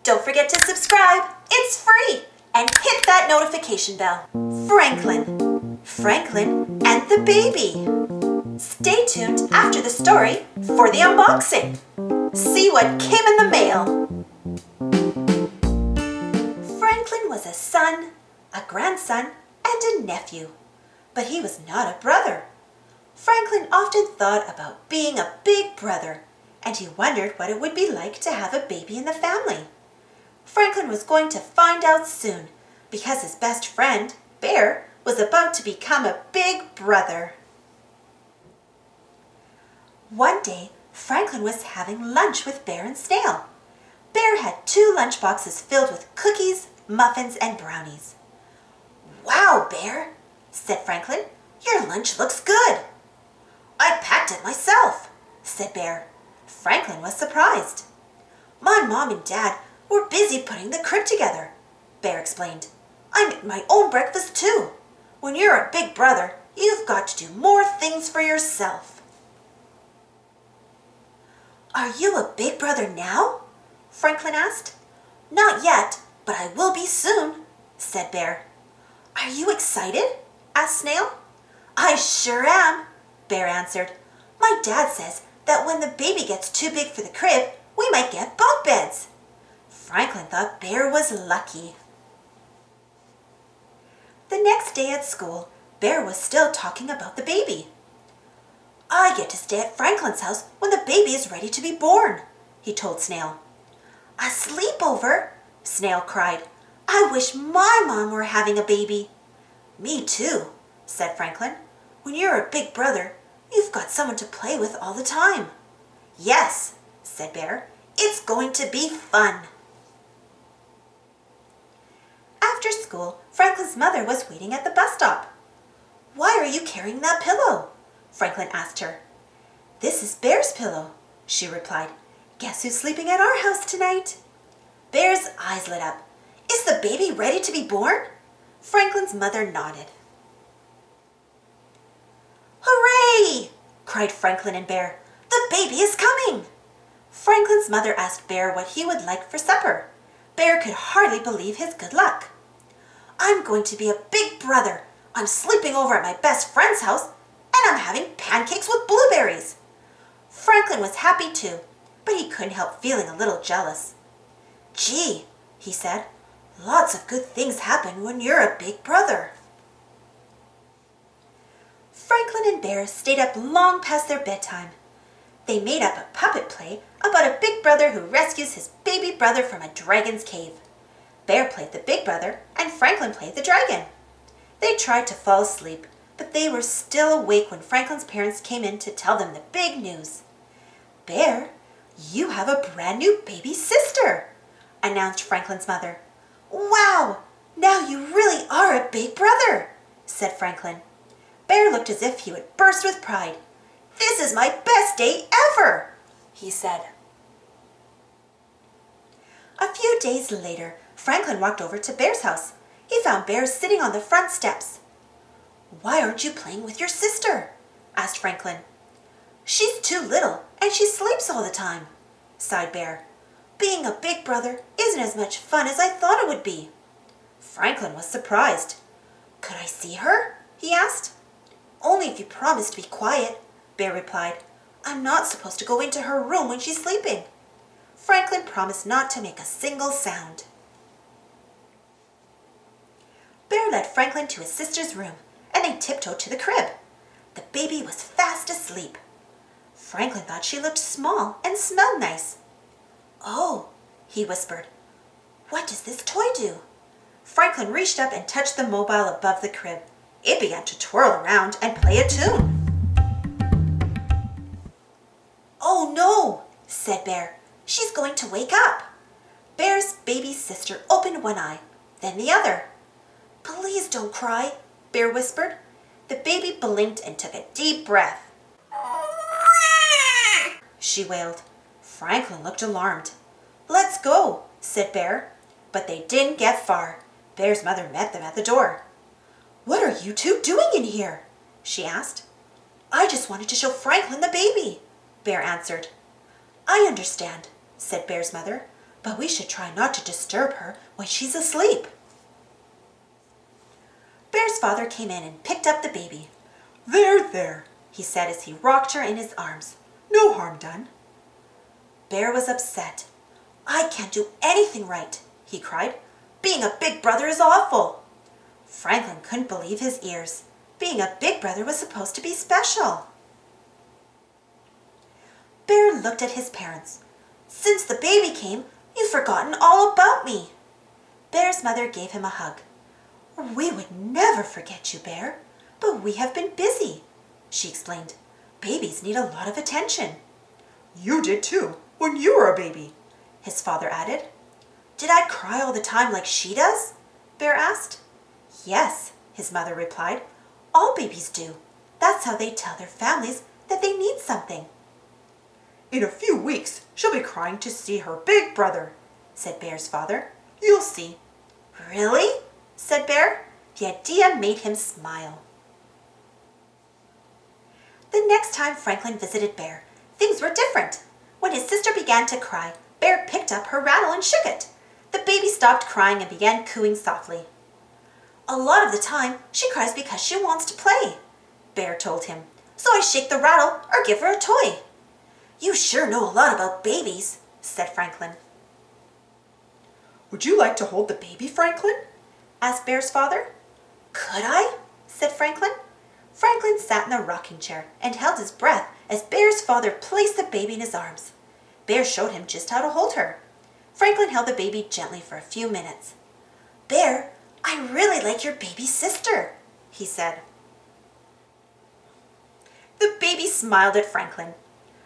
Don't forget to subscribe. It's free. And hit that notification bell. Franklin and the baby. Stay tuned after the story for the unboxing. See what came in the mail. Franklin was a son, a grandson, and a nephew, but he was not a brother. Franklin often thought about being a big brother, and he wondered what it would be like to have a baby in the family. Franklin was going to find out soon, because his best friend, Bear, was about to become a big brother. One day, Franklin was having lunch with Bear and Snail. Bear had 2 lunchboxes filled with cookies, muffins, and brownies. "Wow, Bear," said Franklin, "your lunch looks good." "I packed it myself," said Bear. Franklin was surprised. "My mom and dad were busy putting the crib together," Bear explained. "I made my own breakfast too. When you're a big brother, you've got to do more things for yourself." "Are you a big brother now?" Franklin asked. "Not yet, but I will be soon," said Bear. "Are you excited?" asked Snail. "I sure am," Bear answered. "My dad says that when the baby gets too big for the crib, we might get bunk beds." Franklin thought Bear was lucky. The next day at school, Bear was still talking about the baby. "I get to stay at Franklin's house when the baby is ready to be born," he told Snail. "A sleepover?" Snail cried. "I wish my mom were having a baby." "Me too," said Franklin. "When you're a big brother, you've got someone to play with all the time." "Yes," said Bear. "It's going to be fun." After school, Franklin's mother was waiting at the bus stop. "Why are you carrying that pillow?" Franklin asked her. "This is Bear's pillow," she replied. "Guess who's sleeping at our house tonight?" Bear's eyes lit up. "Is the baby ready to be born?" Franklin's mother nodded. "Hooray!" cried Franklin and Bear. "The baby is coming!" Franklin's mother asked Bear what he would like for supper. Bear could hardly believe his good luck. "I'm going to be a big brother. I'm sleeping over at my best friend's house, and I'm having pancakes with blueberries." Franklin was happy too, but he couldn't help feeling a little jealous. "Gee," he said, "lots of good things happen when you're a big brother." Franklin and Bear stayed up long past their bedtime. They made up a puppet play about a big brother who rescues his baby brother from a dragon's cave. Bear played the big brother and Franklin played the dragon. They tried to fall asleep, but they were still awake when Franklin's parents came in to tell them the big news. "Bear, you have a brand new baby sister," announced Franklin's mother. "Wow, now you really are a big brother," said Franklin. Bear looked as if he would burst with pride. "This is my best day ever," he said. A few days later, Franklin walked over to Bear's house. He found Bear sitting on the front steps. "Why aren't you playing with your sister?" asked Franklin. "She's too little and she sleeps all the time," sighed Bear. "Being a big brother isn't as much fun as I thought it would be." Franklin was surprised. "Could I see her?" he asked. "Only if you promise to be quiet," Bear replied. "I'm not supposed to go into her room when she's sleeping." Franklin promised not to make a single sound. Bear led Franklin to his sister's room, and they tiptoed to the crib. The baby was fast asleep. Franklin thought she looked small and smelled nice. "Oh," he whispered. "What does this toy do?" Franklin reached up and touched the mobile above the crib. It began to twirl around and play a tune. "Oh no," said Bear. "She's going to wake up." Bear's baby sister opened one eye, then the other. "Please don't cry," Bear whispered. The baby blinked and took a deep breath. She wailed. Franklin looked alarmed. "Let's go," said Bear. But they didn't get far. Bear's mother met them at the door. "What are you two doing in here?" she asked. "I just wanted to show Franklin the baby," Bear answered. "I understand," said Bear's mother. but we should try not to disturb her when she's asleep. Bear's father came in and picked up the baby. There, he said as he rocked her in his arms. No harm done. Bear was upset. I can't do anything right, he cried. Being a big brother is awful. Franklin couldn't believe his ears. Being a big brother was supposed to be special. Bear looked at his parents. Since the baby came, you've forgotten all about me. Bear's mother gave him a hug. We would never forget you, Bear, but we have been busy, she explained. Babies need a lot of attention. You did too, when you were a baby, his father added. Did I cry all the time like she does? Bear asked. Yes, his mother replied. All babies do. That's how they tell their families that they need something. In a few weeks, she'll be crying to see her big brother, said Bear's father. You'll see. Really? Said Bear. The idea made him smile. The next time Franklin visited Bear, things were different. When his sister began to cry, Bear picked up her rattle and shook it. The baby stopped crying and began cooing softly. A lot of the time, she cries because she wants to play, Bear told him. So I shake the rattle or give her a toy. You sure know a lot about babies, said Franklin. Would you like to hold the baby, Franklin? Asked Bear's father. Could I? Said Franklin. Franklin sat in the rocking chair and held his breath as Bear's father placed the baby in his arms. Bear showed him just how to hold her. Franklin held the baby gently for a few minutes. Bear, I really like your baby sister, he said. The baby smiled at Franklin.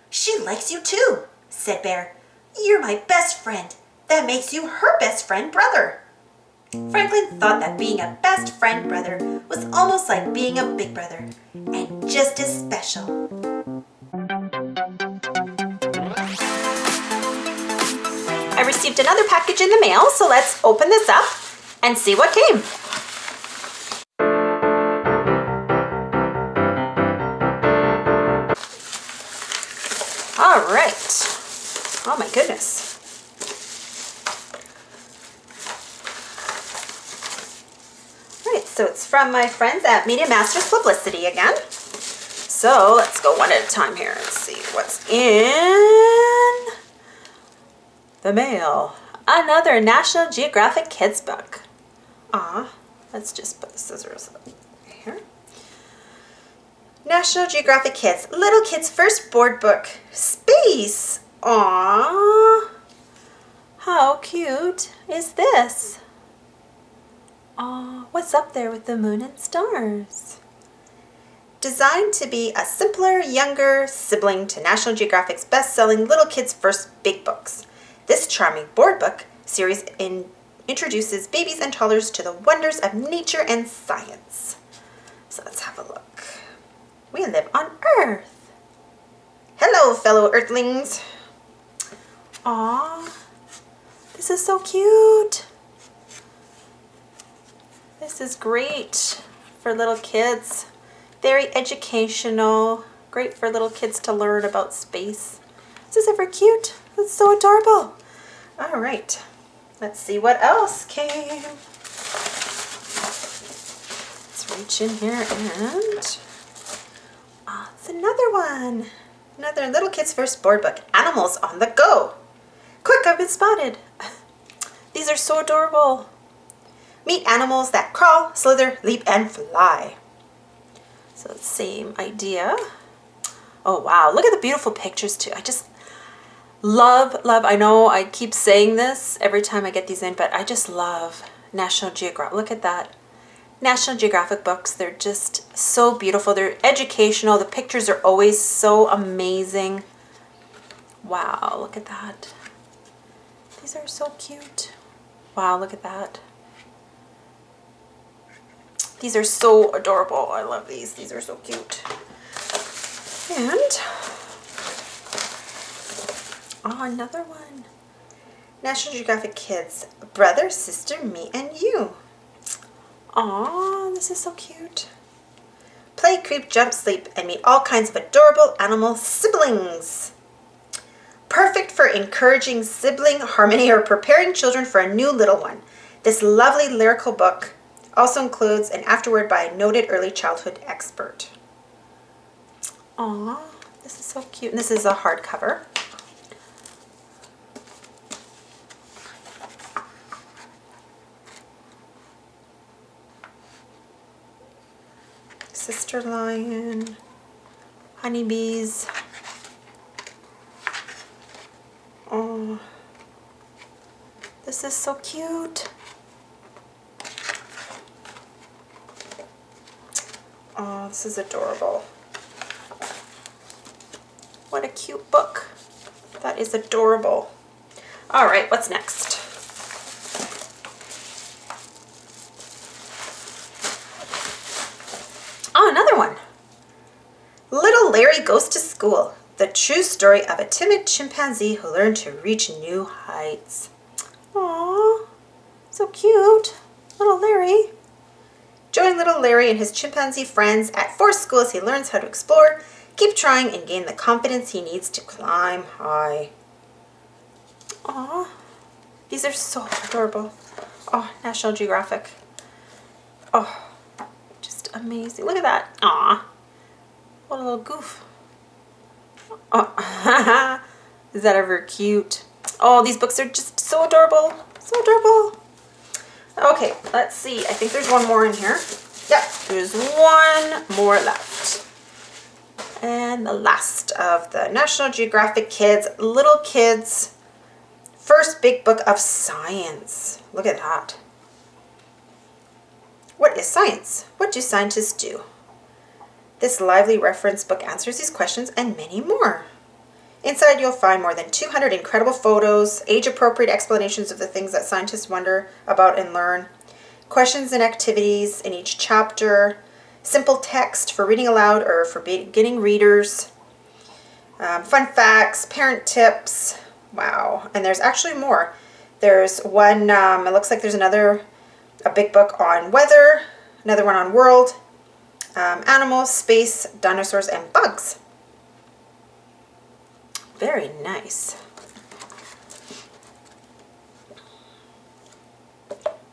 She likes you too, said Bear. You're my best friend. That makes you her best friend brother. Franklin thought that being a best friend brother was almost like being a big brother, and just as special. I received another package in the mail, so let's open this up and see what came. All right. Oh my goodness. So it's from my friends at Media Masters Publicity again. So let's go one at a time here and see what's in the mail. Another National Geographic Kids book. Let's just put the scissors up here. National Geographic Kids, Little Kids' First Board Book, Space. How cute is this? What's up there with the moon and stars? Designed to be a simpler, younger sibling to National Geographic's best-selling Little Kids' First Big Books, this charming board book series introduces babies and toddlers to the wonders of nature and science. So let's have a look. We live on Earth. Hello, fellow Earthlings. This is so cute. This is great for little kids. Very educational. Great for little kids to learn about space. Is this ever cute? That's so adorable. All right. Let's see what else came. Let's reach in here and... it's another one. Another Little Kids' First Board Book. Animals on the Go. Quick, I've been spotted. These are so adorable. Meet animals that crawl, slither, leap, and fly. So the same idea. Oh, wow. Look at the beautiful pictures, too. I just love, I know I keep saying this every time I get these in, but I just love National Geographic. Look at that. National Geographic books. They're just so beautiful. They're educational. The pictures are always so amazing. Wow, look at that. These are so cute. Wow, look at that. These are so adorable. I love these. These are so cute. And another one. National Geographic Kids. Brother, sister, me, and you. This is so cute. Play, creep, jump, sleep, and meet all kinds of adorable animal siblings. perfect for encouraging sibling harmony or preparing children for a new little one. This lovely lyrical book also includes an afterword by a noted early childhood expert. Aww, this is so cute. And this is a hardcover. Sister lion, honeybees. Oh, this is so cute. Oh, this is adorable. What a cute book. That is adorable. All right, what's next? Oh, another one. Little Larry Goes to School. The true story of a timid chimpanzee who learned to reach new heights. Aww, so cute. Little Larry. Join little Larry and his chimpanzee friends at forest school as he learns how to explore, keep trying, and gain the confidence he needs to climb high. Aww, these are so adorable. Oh, National Geographic. Oh, just amazing. Look at that. Aww, what a little goof. Oh, is that ever cute? Oh, these books are just so adorable. So adorable. Okay, let's see. I think there's one more in here. Yep, there's one more left. And the last of the National Geographic Kids, Little Kids' first big book of science. Look at that. What is science? What do scientists do? This lively reference book answers these questions and many more. Inside you'll find more than 200 incredible photos, age-appropriate explanations of the things that scientists wonder about and learn, questions and activities in each chapter, simple text for reading aloud or for beginning readers, fun facts, parent tips. Wow, and there's actually more. There's one, it looks like there's a big book on weather, another one on world, animals, space, dinosaurs, and bugs. Very nice.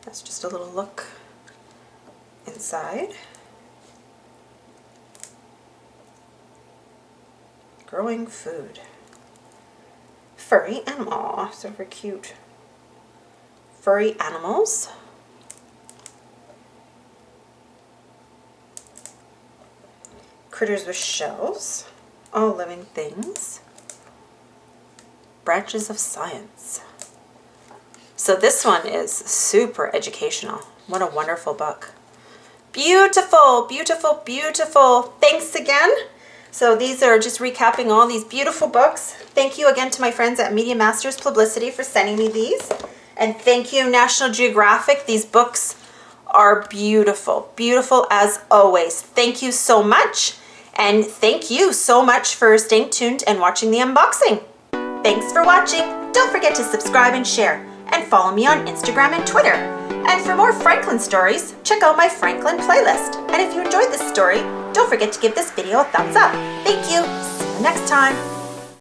That's just a little look inside. Growing food. Furry animal. Super cute. Furry animals. Critters with shells. All living things. Branches of science. So this one is super educational. What a wonderful book. Beautiful, beautiful, beautiful. Thanks again. So these are just recapping all these beautiful books. Thank you again to my friends at Media Masters Publicity for sending me these. And thank you, National Geographic. These books are beautiful, beautiful as always. Thank you so much. And thank you so much for staying tuned and watching the unboxing. Thanks for watching. Don't forget to subscribe and share, and follow me on Instagram and Twitter. And for more Franklin stories, check out my Franklin playlist. And if you enjoyed this story, don't forget to give this video a thumbs up. Thank you. See you next time.